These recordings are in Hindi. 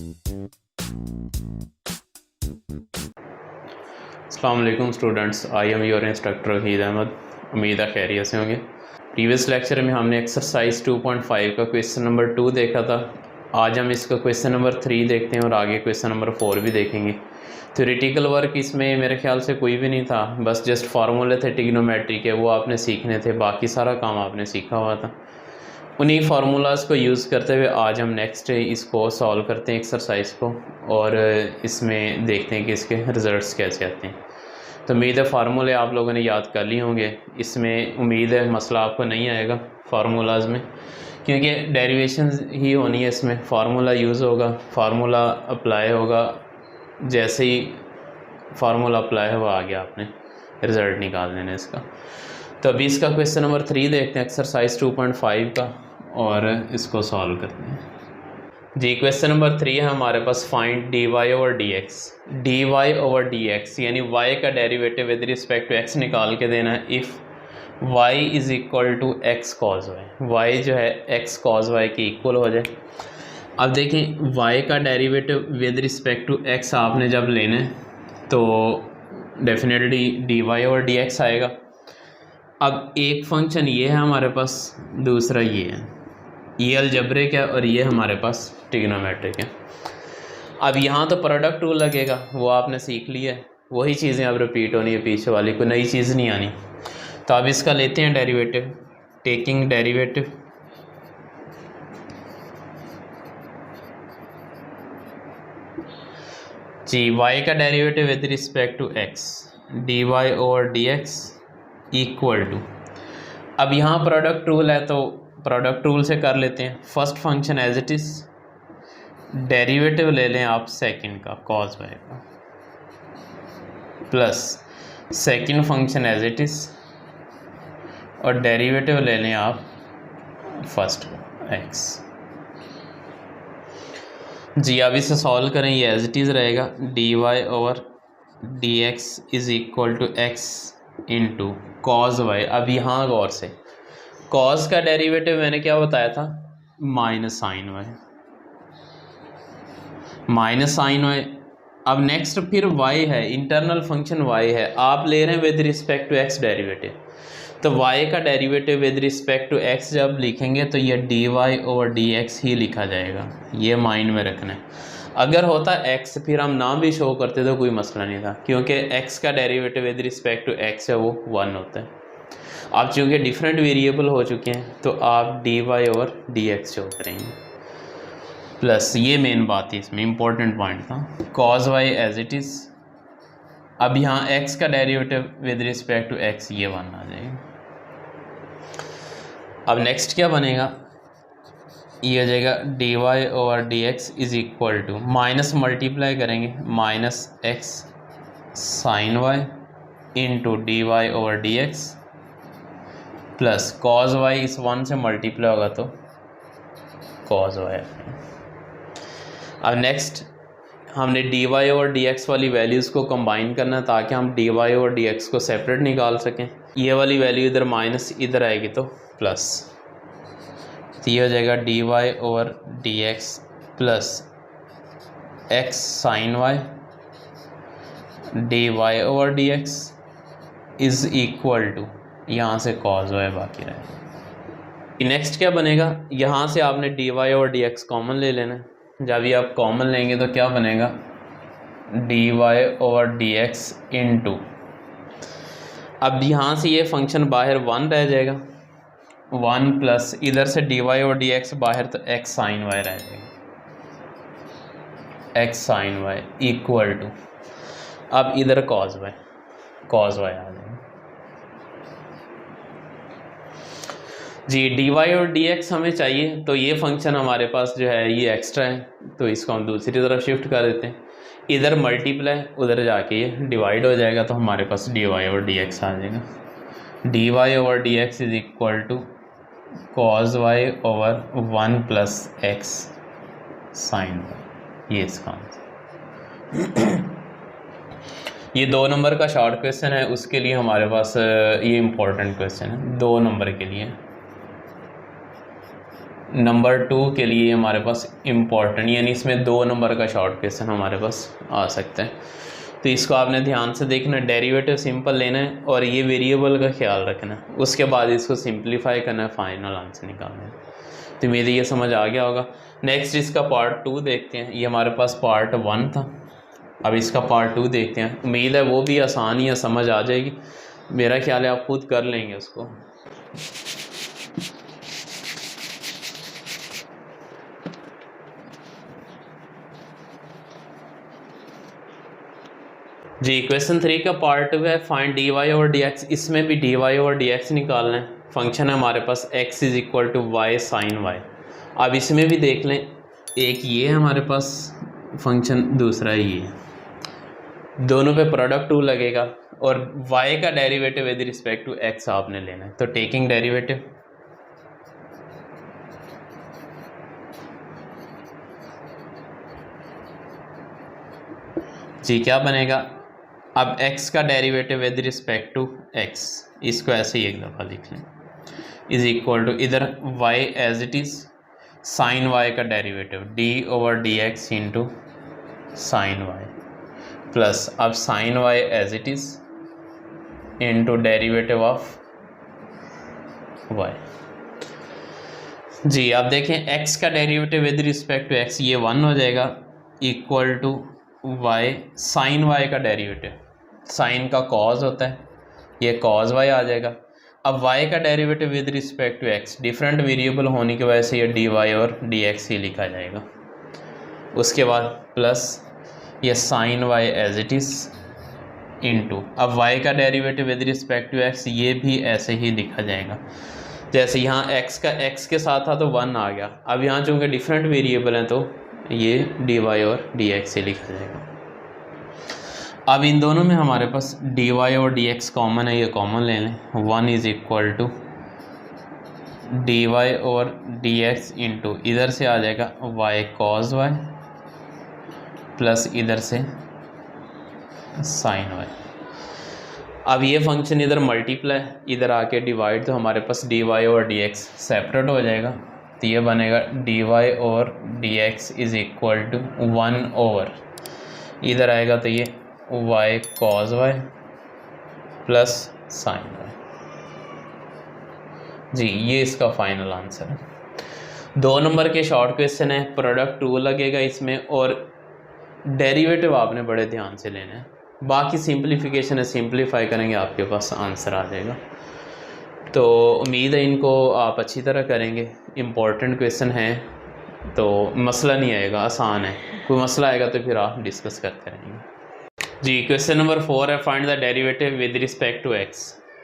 अस्सलाम वालेकुम students, I am your instructor Waheed Ahmad. उम्मीद है खैरियत से होंगे। प्रीवियस लेक्चर में हमने एक्सरसाइज 2.5 का क्वेश्चन नंबर 2 देखा था। आज हम इसका क्वेश्चन नंबर 3 देखते हैं और आगे क्वेश्चन नंबर 4 भी देखेंगे। थ्योरेटिकल वर्क इसमें मेरे ख्याल से कोई भी नहीं था, बस जस्ट फार्मूले थे ट्रिग्नोमेट्री के, वो आपने सीखने थे, बाकी सारा काम आपने सीखा हुआ था। उन्हीं फार्मूलाज़ को यूज़ करते हुए आज हम नेक्स्ट इसको सॉल्व करते हैं एक्सरसाइज को, और इसमें देखते हैं कि इसके रिज़ल्ट्स कैसे आते हैं। तो उम्मीद है फार्मूले आप लोगों ने याद कर लिए होंगे। इसमें उम्मीद है मसला आपको नहीं आएगा फार्मूलाज़ में, क्योंकि डेरिवेशन ही होनी है। इसमें फार्मूला यूज़ होगा, फार्मूला अप्लाई होगा, जैसे ही फार्मूला अप्लाई हुआ आ गया, आपने रिज़ल्ट निकाल देना इसका। तो अभी इसका क्वेश्चन नंबर 3 देखते हैं एक्सरसाइज 2.5 का, और इसको सॉल्व करते हैं। जी, क्वेश्चन नंबर 3 है हमारे पास, find dy over dx। dy over dx यानी y का derivative with respect to x निकाल के देना है if y is equal to x cos y। y जो है x कॉज y के इक्वल हो जाए। अब देखें, y का derivative with respect to x आपने जब लेना है तो डेफिनेटली dy ओवर dx आएगा। अब एक फंक्शन ये है हमारे पास, दूसरा ये है, ये अलजेब्रिक है और ये हमारे पास ट्रिग्नोमेट्रिक है। अब यहाँ तो प्रोडक्ट रूल लगेगा, वो आपने सीख लिया है, वही चीज़ें अब रिपीट होनी है, पीछे वाली कोई नई चीज़ नहीं आनी। तो अब इसका लेते हैं डेरिवेटिव, टेकिंग डेरिवेटिव। जी, y का derivative with respect to x, dy over dx equal to, अब यहाँ प्रोडक्ट रूल है तो प्रोडक्ट रूल से कर लेते हैं। First function as it is, derivative ले लें आप सेकंड का कॉस वाई का, plus second function as it is, और डेरिवेटिव ले लें आप फर्स्ट का एक्स। जी, अब इसे सॉल्व करें, ये एज इट इज़ रहेगा, d y over d x is equal to x into cos y. अब यहाँ गौर से, कॉस का डेरिवेटिव मैंने क्या बताया था, minus sine y, minus sine y. अब नेक्स्ट फिर वाई है, इंटरनल फंक्शन वाई है, आप ले रहे हैं with respect to x derivative, तो वाई का derivative with respect to x जब लिखेंगे तो ये d y over d x ही लिखा जाएगा, ये माइंड में रखना है। अगर होता एक्स फिर हम नाम भी शो करते तो कोई मसला नहीं था, क्योंकि एक्स का derivative with respect to x है वो 1 होता है। आप चूँकि डिफरेंट वेरिएबल हो चुके हैं तो आप d y over d x show करेंगे, प्लस ये मेन बात है, इसमें इंपॉर्टेंट पॉइंट था, cos y as it is. अब यहाँ एक्स का derivative with respect to x ये 1 आ जाएगा। अब नेक्स्ट क्या बनेगा, ये हो जाएगा d y over d x is equal to, minus multiply करेंगे, minus x sine y into d y over d x, plus cos y इस 1 से मल्टीप्लाई होगा तो कॉस वाई। अब नेक्स्ट हमने डी वाई और डी एक्स वाली वैल्यूज़ को कंबाइन करना ताकि हम डी वाई और डी एक्स को सेपरेट निकाल सकें। ये वाली वैल्यू इधर माइनस इधर आएगी तो प्लस, तो ये हो जाएगा d y over d x plus x sine y d y over d x is equal to, यहाँ से कॉस वाई बाकी रहेगा। नेक्स्ट क्या बनेगा, यहाँ से आपने डी वाई और डी एक्स कॉमन ले लेना है। जब ये आप कॉमन लेंगे तो क्या बनेगा, d y over d x into, अब यहाँ से ये फंक्शन बाहर 1 रह जाएगा, 1 प्लस इधर से डी वाई और डी एक्स बाहर तो एक्स साइन वाई रह जाएगा, x sine y equal to, अब इधर कॉस वाई आ जाएगा। जी, डी वाई और डी एक्स हमें चाहिए, तो ये फंक्शन हमारे पास जो है ये एक्स्ट्रा है, तो इसको हम दूसरी तरफ शिफ्ट कर देते हैं। इधर मल्टीप्लाई, उधर जाके ये डिवाइड हो जाएगा, तो हमारे पास डी वाई और डी एक्स आ जाएगा। D y over d x is equal to cos y over 1 plus x sine y, ये इसका आंसर। ये 2 नंबर का शॉर्ट क्वेश्चन है, उसके लिए हमारे पास ये इम्पोर्टेंट क्वेश्चन है 2 नंबर के लिए। नंबर 2 के लिए हमारे पास इम्पॉर्टेंट, यानी इसमें 2 नंबर का शॉर्ट क्वेश्चन हमारे पास आ सकता है। तो इसको आपने ध्यान से देखना, डेरिवेटिव सिंपल लेना है और ये वेरिएबल का ख्याल रखना है, उसके बाद इसको सिंप्लीफाई करना है, फाइनल आंसर निकालना है। तो उम्मीद है ये समझ आ गया होगा। नेक्स्ट इसका पार्ट 2 देखते हैं। ये हमारे पास पार्ट 1 था, अब इसका पार्ट 2 देखते हैं। उम्मीद है वो भी आसान ही है, समझ आ जाएगी। मेरा ख्याल है आप खुद कर लेंगे उसको। जी, क्वेश्चन 3 का पार्ट 2 है, find d y over d x. इसमें भी d y over d x निकालना है। फंक्शन है हमारे पास x is equal to y sine y. अब इसमें भी देख लें, एक ये है हमारे पास फंक्शन, दूसरा ये, दोनों पे प्रोडक्ट 2 लगेगा और y का derivative with respect to x आपने लेना है। तो टेकिंग डेरिवेटिव, जी क्या बनेगा, अब x का derivative with respect to x, इसको ऐसे ही एक दफ़ा लिख लें, इज इक्वल टू इधर y as it is sine y का derivative d over d x into sine y plus अब sine y as it is into derivative of y। जी आप देखें, x का derivative with respect to x ये 1 हो जाएगा, equal to y sine y का डेरिवेटिव, साइन का कॉज होता है, ये कॉज y आ जाएगा। अब y का derivative with respect to x, different variable होने की वजह से ये dy और dx ही लिखा जाएगा। उसके बाद प्लस ये sine y as it is into, अब y का derivative with respect to x ये भी ऐसे ही लिखा जाएगा। जैसे यहाँ x का x के साथ था तो 1 आ गया, अब यहाँ चूँकि डिफरेंट वेरिएबल हैं तो ये dy और dx से लिखा जाएगा। अब इन दोनों में हमारे पास dy और dx कॉमन है, ये कॉमन ले लें। 1 इज इक्वल टू dy और dx इंटू इधर से आ जाएगा y cos y प्लस इधर से साइन y। अब ये फंक्शन इधर मल्टीप्लाई, इधर आके डिवाइड, तो हमारे पास dy और dx सेपरेट हो जाएगा। तो ये बनेगा dy और dx is equal to 1 over, इधर आएगा तो ये y cos y plus sine y। जी ये इसका फाइनल आंसर है। 2 नंबर के शॉर्ट क्वेश्चन है, प्रोडक्ट 2 लगेगा इसमें और डेरिवेटिव आपने बड़े ध्यान से लेना है। बाकी सिंप्लीफिकेशन है, सिंप्लीफाई करेंगे आपके पास आंसर आ जाएगा। तो उम्मीद है इनको आप अच्छी तरह करेंगे। इम्पोर्टेंट क्वेश्चन है तो मसला नहीं आएगा, आसान है। कोई मसला आएगा तो फिर आप डिस्कस करते रहेंगे। जी क्वेश्चन नंबर 4 है, find the derivative with respect to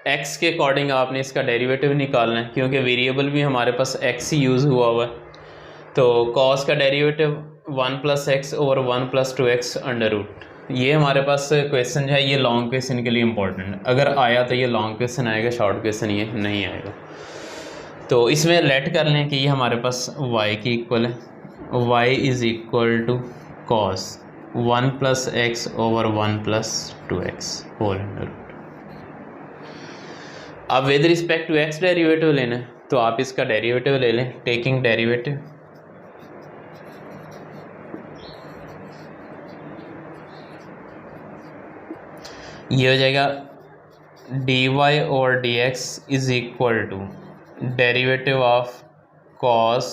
x के अकॉर्डिंग आपने इसका डेरिवेटिव निकालना है, क्योंकि वेरिएबल भी हमारे पास x ही यूज़ हुआ हुआ है। तो cos का derivative 1 plus x over 1 plus 2x under root. ये हमारे पास क्वेश्चन जो है ये लॉन्ग क्वेश्चन के लिए इम्पोर्टेंट है। अगर आया तो ये लॉन्ग क्वेश्चन आएगा, शॉर्ट क्वेश्चन ये नहीं आएगा। तो इसमें लेट कर लें कि ये हमारे पास y की इक्वल है, y is equal to cos 1 plus x over 1 plus 2x whole under root. अब with respect to x derivative लेना है तो आप इसका डेरिवेटिव ले लें, टेकिंग डेरिवेटिव, ये हो जाएगा dy और dx is equal to derivative of cos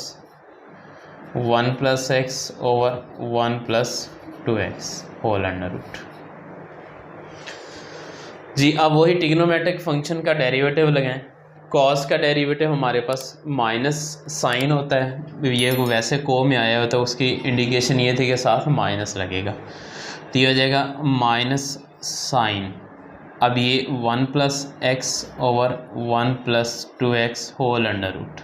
1 plus x over 1 plus 2x whole under root. जी अब वही ट्रिग्नोमेट्रिक फंक्शन का डेरिवेटिव लगाएं। cos का डेरिवेटिव हमारे पास माइनस साइन होता है, ये वैसे को में आया होता है, उसकी इंडिकेशन ये थी कि साथ माइनस लगेगा। तो ये हो जाएगा माइनस साइन, अब ये 1 plus x over 1 plus 2x whole under root.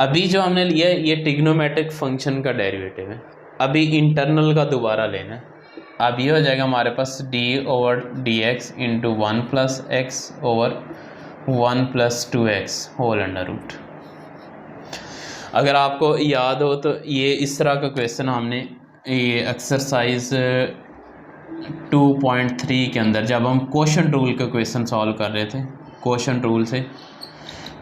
अभी जो हमने लिया है ये ट्रिग्नोमेट्रिक फंक्शन का डेरिवेटिव है, अभी इंटरनल का दोबारा लेना है। अब ये हो जाएगा हमारे पास d over d x into 1 plus x over 1 plus 2x whole under root. अगर आपको याद हो तो ये इस तरह का क्वेश्चन हमने ये एक्सरसाइज 2.3 के अंदर जब हम क्वोशंट रूल का क्वेश्चन सॉल्व कर रहे थे, क्वोशंट रूल से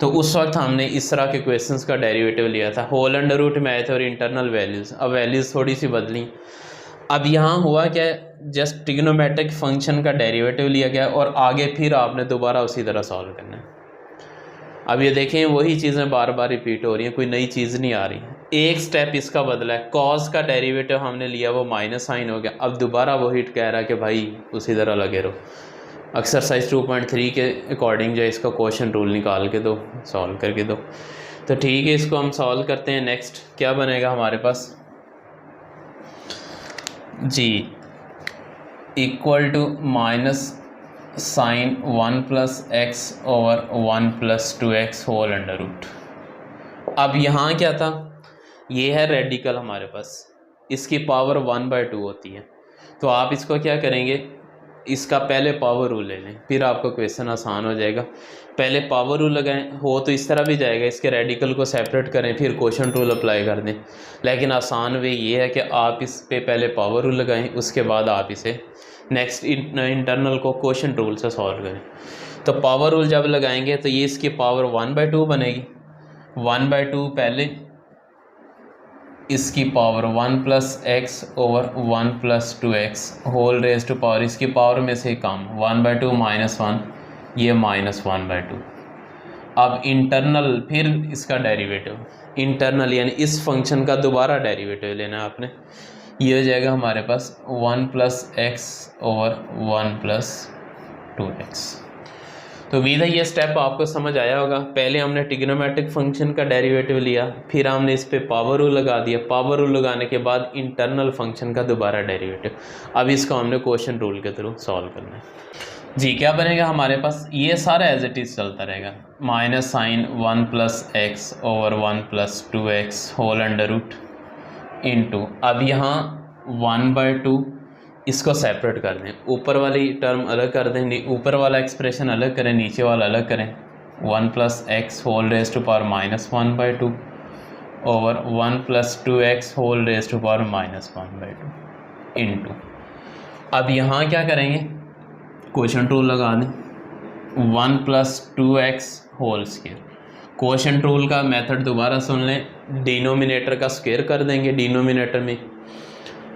तो उस वक्त हमने इस तरह के क्वेश्चंस का डेरिवेटिव लिया था, होल अंडर रूट में आए थे और इंटरनल वैल्यूज़। अब वैल्यूज़ थोड़ी सी बदली। अब यहाँ हुआ क्या, जस्ट ट्रिग्नोमेट्रिक फंक्शन का डेरिवेटिव लिया गया और आगे फिर आपने दोबारा उसी तरह सॉल्व करना है। अब ये देखें वही चीज़ें बार बार रिपीट हो रही हैं, कोई नई चीज़ नहीं आ रही। एक स्टेप इसका बदला है, कॉस का डेरिवेटिव हमने लिया वो माइनस साइन हो गया, अब दोबारा वही कह रहा है कि भाई उसी तरह लगे रहो। एक्सरसाइज 2.3 के अकॉर्डिंग जो इसका क्वेश्चन रूल निकाल के दो, सॉल्व करके दो। तो ठीक है, इसको हम सॉल्व करते हैं। नेक्स्ट क्या बनेगा हमारे पास जी, equal to minus sine 1 + x over 1 + 2x whole under root. अब यहाँ क्या था, ये है रेडिकल हमारे पास, इसकी पावर 1/2 होती है। तो आप इसको क्या करेंगे, इसका पहले पावर रूल ले लें, फिर आपका क्वेश्चन आसान हो जाएगा। पहले पावर रूल लगाएं, हो तो इस तरह भी जाएगा, इसके रेडिकल को सेपरेट करें फिर क्वोशंट रूल अप्लाई कर दें। लेकिन आसान वे ये है कि आप इस पे पहले पावर रूल लगाएं, उसके बाद आप इसे नेक्स्ट इंटरनल को क्वोशंट रूल से सॉल्व करें। तो पावर रूल जब लगाएंगे तो ये इसकी पावर 1/2 बनेगी। 1/2 पहले, इसकी power 1 + x over 1 + 2x whole raise to power, इसकी पावर में से कम 1/2 - 1, ये -1/2। अब इंटरनल फिर इसका डेरिवेटिव, इंटरनल यानी इस फंक्शन का दोबारा डेरिवेटिव लेना है आपने। ये हो जाएगा हमारे पास 1 + x ओवर 1 + 2x। तो उम्मीद है ये स्टेप आपको समझ आया होगा। पहले हमने ट्रिग्नोमेट्रिक फंक्शन का डेरिवेटिव लिया, फिर हमने इस पे पावर रूल लगा दिया, पावर रूल लगाने के बाद इंटरनल फंक्शन का दोबारा डेरिवेटिव। अब इसको हमने क्वोशंट रूल के थ्रू सॉल्व करना है जी। क्या बनेगा हमारे पास, ये सारा एज इट इज़ चलता रहेगा, minus sine 1 + x over 1 + 2x whole under root into, अब यहाँ 1/2 इसको सेपरेट कर दें, ऊपर वाली टर्म अलग कर दें, ऊपर वाला एक्सप्रेशन अलग करें, नीचे वाला अलग करें। 1 + x whole raise to power -1/2 over 1 + 2x whole raise to power -1/2 into, अब यहाँ क्या करेंगे, क्वोशंट रूल लगा दें, 1 + 2x whole square. Quotient rule का मेथड दोबारा सुन लें, डिनोमिनेटर का स्क्वायर कर देंगे डिनोमिनेटर में।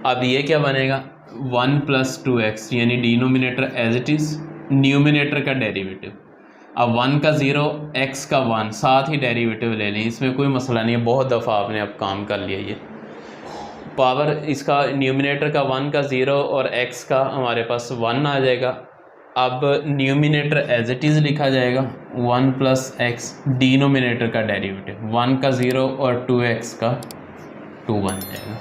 अब ये क्या बनेगा, 1 + 2x यानी denominator as it is, numerator का डेरिवेटिव। अब 1 का 0, x का 1, साथ ही डेरिवेटिव ले लें, इसमें कोई मसला नहीं है, बहुत दफ़ा आपने अब काम कर लिया। ये पावर इसका न्यूमिनेटर का 1 का 0 और x का हमारे पास 1 आ जाएगा। अब न्यूमिनेटर एज इट इज़ लिखा जाएगा 1 + x, डिनोमिनेटर का डेरिवेटिव 1 का 0 और 2x का 2 बन जाएगा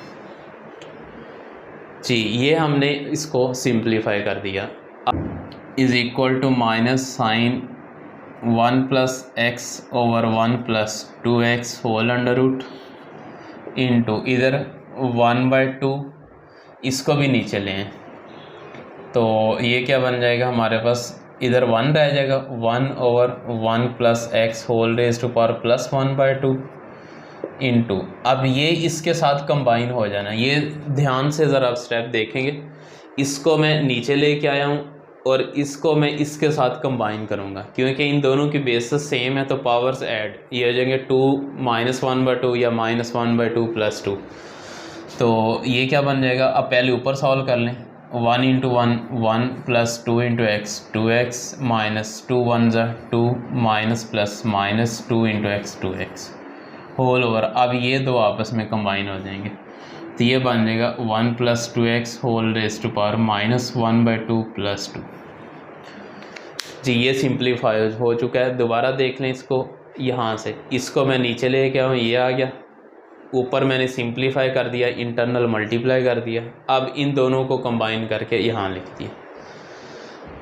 जी। ये हमने इसको सिंप्लीफाई कर दिया, is equal to minus sine 1 + x over 1 + 2x whole under root into, इधर 1/2 इसको भी नीचे लें, तो ये क्या बन जाएगा हमारे पास, इधर 1 रह जाएगा, 1 over 1 + x whole raise to power +1/2 into, अब ये इसके साथ कंबाइन हो जाना। ये ध्यान से ज़रा आप स्टेप देखेंगे, इसको मैं नीचे लेके आया हूँ और इसको मैं इसके साथ कंबाइन करूँगा, क्योंकि इन दोनों की बेसिस सेम है तो पावर्स ऐड, ये हो जाएंगे 2 -1/2 या -1/2 + 2। तो ये क्या बन जाएगा, अब पहले ऊपर सॉल्व कर लें, 1 × 1 1 + 2 × x 2x -2 1 2 -+ -2 × x 2x whole over. अब ये दो आपस में कंबाइन हो जाएंगे तो ये बन जाएगा 1 + 2x whole raise to power -1/2 + 2 जी। ये सिंप्लीफाई हो चुका है, दोबारा देख लें इसको, यहाँ से इसको मैं नीचे लेके आऊँ, ये आ गया, ऊपर मैंने सिंप्लीफाई कर दिया, इंटरनल मल्टीप्लाई कर दिया। अब इन दोनों को कंबाइन करके यहाँ लिख दिया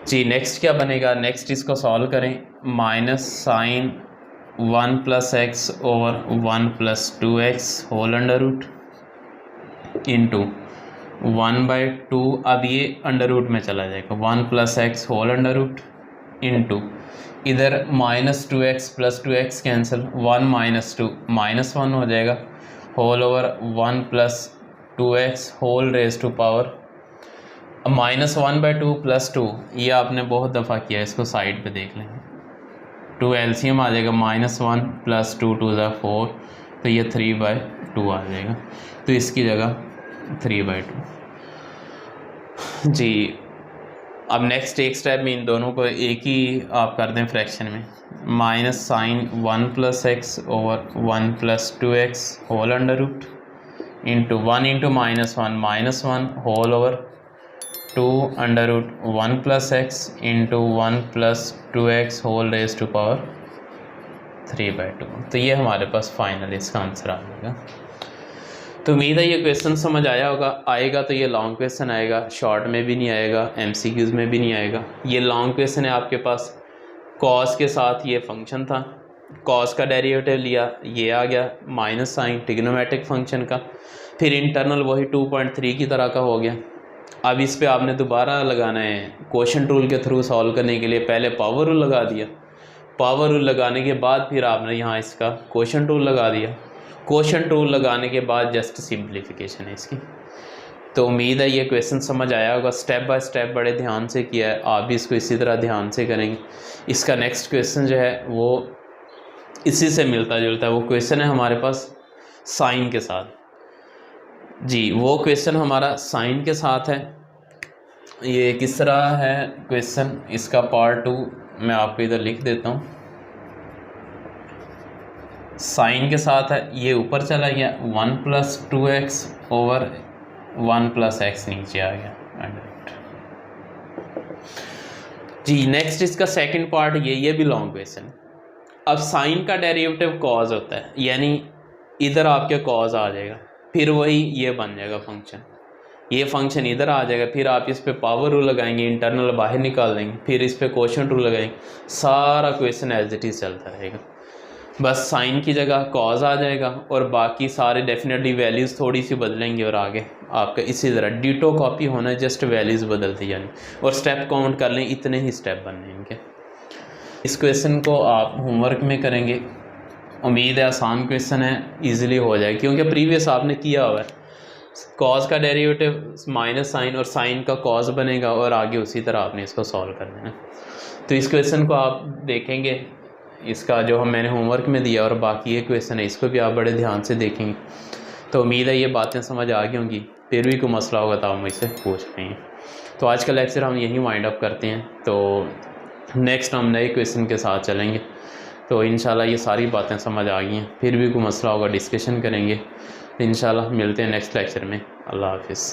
जी। नेक्स्ट क्या बनेगा, नेक्स्ट इसको सॉल्व करें, minus sine 1 + x over 1 + 2x whole under root into 1/2, अब ये अंडर रूट में चला जाएगा, 1 + x whole under root into, इधर -2x + 2x कैंसिल, 1 - 2 -1 हो जाएगा whole over 1 + 2x whole raise to power -1/2 + 2। ये आपने बहुत दफ़ा किया, इसको साइड पे देख लें, 2 एलसीएम आ जाएगा -1 + 2 2 ज़ा 4, तो ये 3/2 आ जाएगा, तो इसकी जगह 3/2। जी अब नेक्स्ट एक स्टेप में इन दोनों को एक ही आप कर दें फ्रैक्शन में, -sin 1 + x over 1 + 2x whole under root into 1 × -1 whole over 2 under root 1 + x into 1 + 2x whole raise to power 3/2। तो ये हमारे पास फाइनल इसका आंसर आ जाएगा। तो उम्मीद है ये क्वेश्चन समझ आया होगा। आएगा तो ये लॉन्ग क्वेश्चन आएगा, शॉर्ट में भी नहीं आएगा, MCQs में भी नहीं आएगा। ये लॉन्ग क्वेश्चन है आपके पास। कॉस के साथ ये फंक्शन था, कॉस का डेरिवेटिव लिया, ये आ गया माइनस साइन ट्रिग्नोमेट्रिक फंक्शन का, फिर इंटरनल वही 2.3 की तरह का हो गया। अब इस पे आपने दोबारा लगाना है क्वोशंट रूल के थ्रू सॉल्व करने के लिए। पहले पावर रूल लगा दिया, पावर रूल लगाने के बाद फिर आपने यहाँ इसका क्वोशंट रूल लगा दिया, क्वोशंट रूल लगाने के बाद जस्ट सिंप्लीफिकेशन है इसकी। तो उम्मीद है ये क्वेश्चन समझ आया होगा। स्टेप बाय स्टेप बड़े ध्यान से किया है, आप भी इसको इसी तरह ध्यान से करेंगे। इसका नेक्स्ट क्वेश्चन जो है वो इसी से मिलता जुलता है। वो क्वेश्चन है हमारे पास साइन के साथ। जी वो क्वेश्चन हमारा साइन के साथ है। ये किस तरह है क्वेश्चन, इसका पार्ट 2 मैं आपको इधर लिख देता हूँ। साइन के साथ है, ये ऊपर चला गया 1 + 2x ओवर 1 + x नीचे आ गया। जी नेक्स्ट इसका सेकंड पार्ट ये भी लॉन्ग क्वेश्चन। अब साइन का डेरिवेटिव कॉज होता है, यानी इधर आपके कॉज आ जाएगा, फिर वही ये बन जाएगा फंक्शन, ये फंक्शन इधर आ जाएगा, फिर आप इस पे पावर रूल लगाएंगे, इंटरनल बाहर निकाल देंगे, फिर इस पे क्वोशंट रूल लगाएंगे, सारा क्वेश्चन एज इट इज चलता रहेगा। बस साइन की जगह कॉज आ जाएगा और बाकी सारे डेफिनेटली वैल्यूज़ थोड़ी सी बदलेंगे और आगे आपका इसी तरह डिटो कॉपी होना है, जस्ट वैल्यूज़ बदलती जानी। और स्टेप काउंट कर लें, इतने ही स्टेप बनने इनके। इस क्वेश्चन को आप होमवर्क में करेंगे, उम्मीद है आसान क्वेश्चन है, इजीली हो जाए, क्योंकि प्रीवियस आपने किया हुआ है। कॉज का डेरिवेटिव माइनस साइन और साइन का कॉज बनेगा और आगे उसी तरह आपने इसको सॉल्व करना है। तो इस क्वेश्चन को आप देखेंगे, इसका जो मैंने होमवर्क में दिया और बाकी ये क्वेश्चन है इसको भी आप बड़े ध्यान से देखेंगे। तो उम्मीद है ये बातें समझ आ गई होंगी। फिर भी कोई मसला होगा तो आप मुझसे पूछ लेंगे। तो आज का लेक्चर हम यहीं वाइंड अप करते हैं। तो नेक्स्ट हम नए क्वेश्चन के साथ चलेंगे। तो इंशाल्लाह ये सारी बातें समझ आ गई हैं। फिर भी कोई मसला होगा डिस्कशन करेंगे। इंशाल्लाह मिलते हैं नेक्स्ट लेक्चर में। अल्लाह हाफिज़।